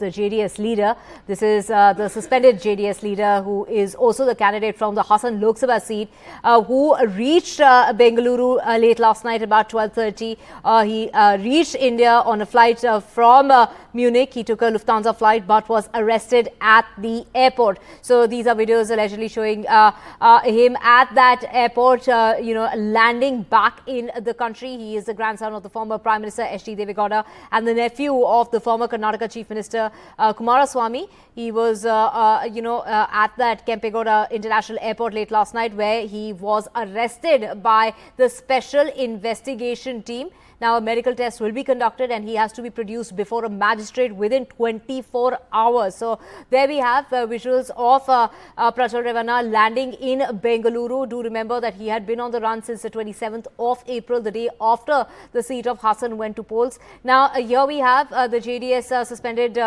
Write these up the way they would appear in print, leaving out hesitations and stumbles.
the JDS leader. This is the suspended JDS leader who is also the candidate from the Hassan Lok Sabha seat who reached Bengaluru late last night about 12:30. He reached India on a flight from Munich. He took a Lufthansa flight but was arrested at the airport. So these are videos allegedly showing him at that airport, landing back in the country. He is the grandson of the former Prime Minister H.D. Devegowda and the nephew of the former Karnataka Chief Minister Kumaraswamy. He was, at that Kempegowda International Airport late last night, where he was arrested by the Special Investigation Team. Now, a medical test will be conducted and he has to be produced before a magistrate within 24 hours. So, there we have visuals of Prajwal Revanna landing in Bengaluru. Do remember that he had been on the run since the 27th of April, the day after the seat of Hassan went to polls. Now, here we have the JDS suspended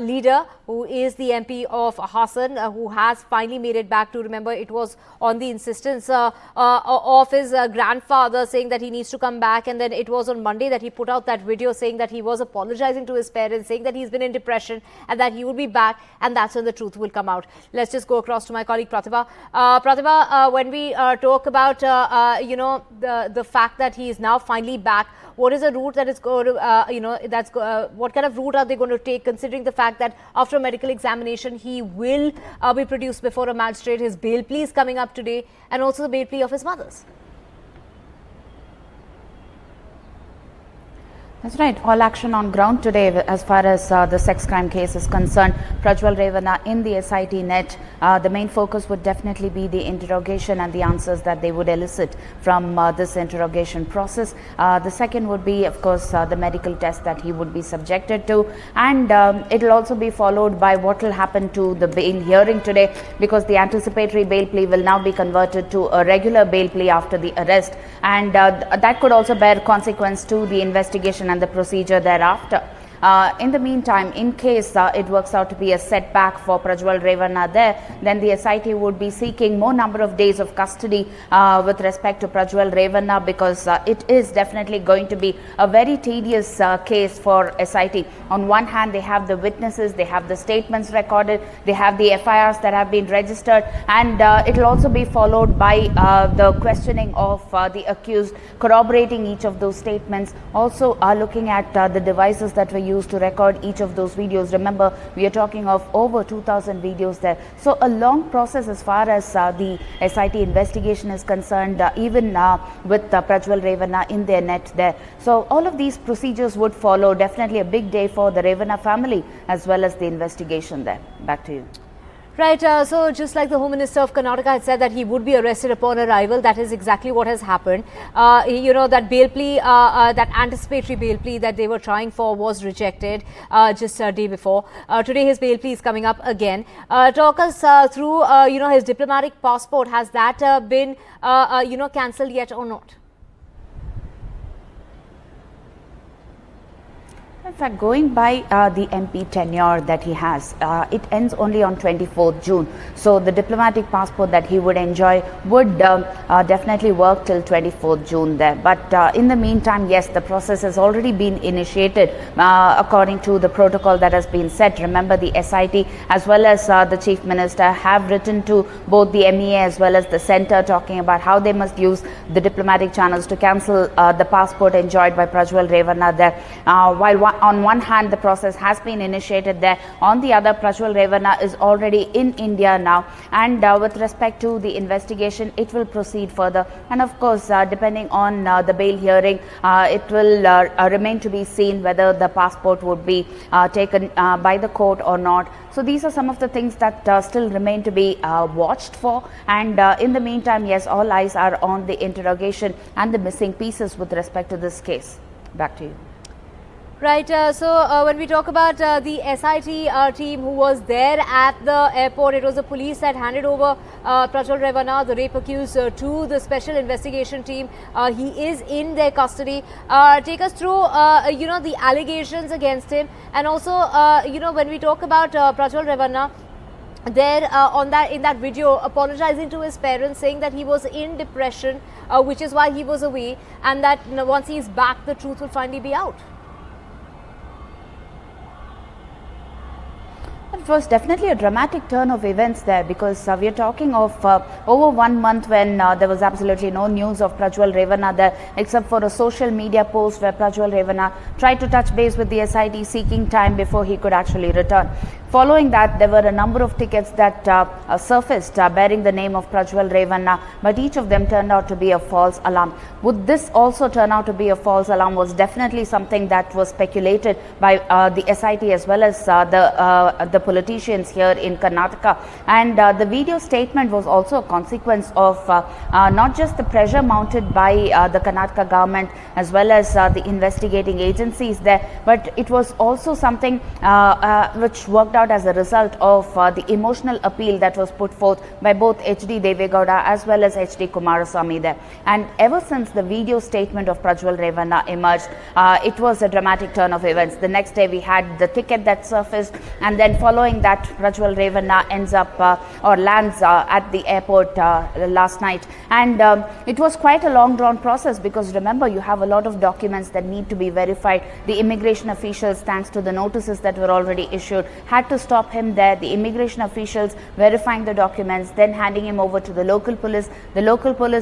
leader, who is the MP of Hassan, who has finally made it back. To remember, it was on the insistence of his grandfather saying that he needs to come back, and then it was on Monday that he put out that video saying that he was apologizing to his parents, saying that he's been in depression and that he would be back, and that's when the truth will come out. Let's just go across to my colleague Pratibha. Pratibha, when we talk about the fact that he is now finally back, what is the route that is going to, what kind of route are they going to take, considering the fact that after a medical examination, he will be produced before a magistrate? His bail plea is coming up today, and also the bail plea of his mother's. That's right. All action on ground today as far as the sex crime case is concerned. Prajwal Revanna in the SIT net. The main focus would definitely be the interrogation and the answers that they would elicit from this interrogation process. The second would be, of course, the medical test that he would be subjected to. And it will also be followed by what will happen to the bail hearing today, because the anticipatory bail plea will now be converted to a regular bail plea after the arrest. And that could also bear consequence to the investigation and the procedure thereafter. In the meantime, in case it works out to be a setback for Prajwal Revanna there, then the SIT would be seeking more number of days of custody with respect to Prajwal Revanna, because it is definitely going to be a very tedious case for SIT. On one hand, they have the witnesses, they have the statements recorded, they have the FIRs that have been registered, and it will also be followed by the questioning of the accused, corroborating each of those statements, also looking at the devices that were used to record each of those videos. Remember, we are talking of over 2,000 videos there. So a long process as far as the SIT investigation is concerned, even with Prajwal Revanna in their net there. So all of these procedures would follow. Definitely a big day for the Revanna family as well as the investigation there. Back to you. Right, so just like the Home Minister of Karnataka had said that he would be arrested upon arrival, that is exactly what has happened. That bail plea, that anticipatory bail plea that they were trying for was rejected just a day before. Today his bail plea is coming up again. Talk us through, his diplomatic passport. Has that been, cancelled yet or not? In fact, going by the MP tenure that he has, it ends only on 24th June. So the diplomatic passport that he would enjoy would definitely work till 24th June there. But in the meantime, yes, the process has already been initiated according to the protocol that has been set. Remember, the SIT as well as the Chief Minister have written to both the MEA as well as the Centre, talking about how they must use the diplomatic channels to cancel the passport enjoyed by Prajwal Revanna there. While on one hand, the process has been initiated there. On the other, Prajwal Revanna is already in India now. And with respect to the investigation, it will proceed further. And of course, depending on the bail hearing, it will remain to be seen whether the passport would be taken by the court or not. So these are some of the things that still remain to be watched for. And in the meantime, yes, all eyes are on the interrogation and the missing pieces with respect to this case. Back to you. Right, when we talk about the SIT team who was there at the airport, it was the police that handed over Prajwal Revanna, the rape accused, to the special investigation team. He is in their custody. Take us through, the allegations against him, and also, when we talk about Prajwal Revanna, there in that video, apologizing to his parents, saying that he was in depression, which is why he was away, and that once he is back, the truth will finally be out. it was definitely a dramatic turn of events there, because we are talking of over 1 month when there was absolutely no news of Prajwal Revanna there, except for a social media post where Prajwal Revanna tried to touch base with the SIT seeking time before he could actually return. Following that, there were a number of tickets that surfaced bearing the name of Prajwal Revanna, but each of them turned out to be a false alarm. Would this also turn out to be a false alarm was definitely something that was speculated by the SIT as well as the politicians here in Karnataka. And the video statement was also a consequence of not just the pressure mounted by the Karnataka government as well as the investigating agencies there, but it was also something which worked out as a result of the emotional appeal that was put forth by both H.D. Devegowda as well as H.D. Kumaraswamy there. And ever since the video statement of Prajwal Revanna emerged, it was a dramatic turn of events. The next day we had the ticket that surfaced, and then following that, Prajwal Revanna ends up or lands at the airport last night. And it was quite a long drawn process, because remember, you have a lot of documents that need to be verified. The immigration officials, thanks to the notices that were already issued, had to stop him there. The immigration officials verifying the documents, then handing him over to the local police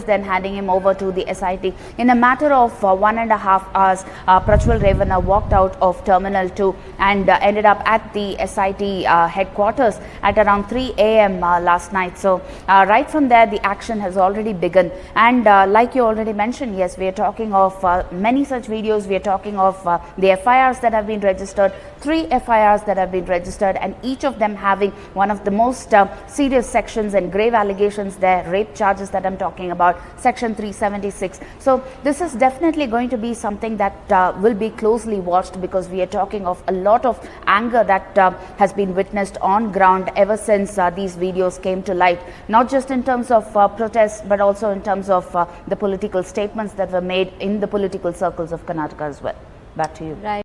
then handing him over to the SIT. In a matter of 1.5 hours, Prajwal Revanna walked out of Terminal 2 and ended up at the SIT headquarters at around 3 a.m. Last night. So right from there, the action has already begun. And like you already mentioned, yes, we are talking of many such videos. We are talking of the FIRs that have been registered, 3 FIRs that have been registered, and each of them having one of the most serious sections and grave allegations there, rape charges that I'm talking about, section 376. So this is definitely going to be something that will be closely watched, because we are talking of a lot of anger that has been witnessed on ground ever since these videos came to light, not just in terms of protests, but also in terms of the political statements that were made in the political circles of Karnataka as well. Back to you. Right.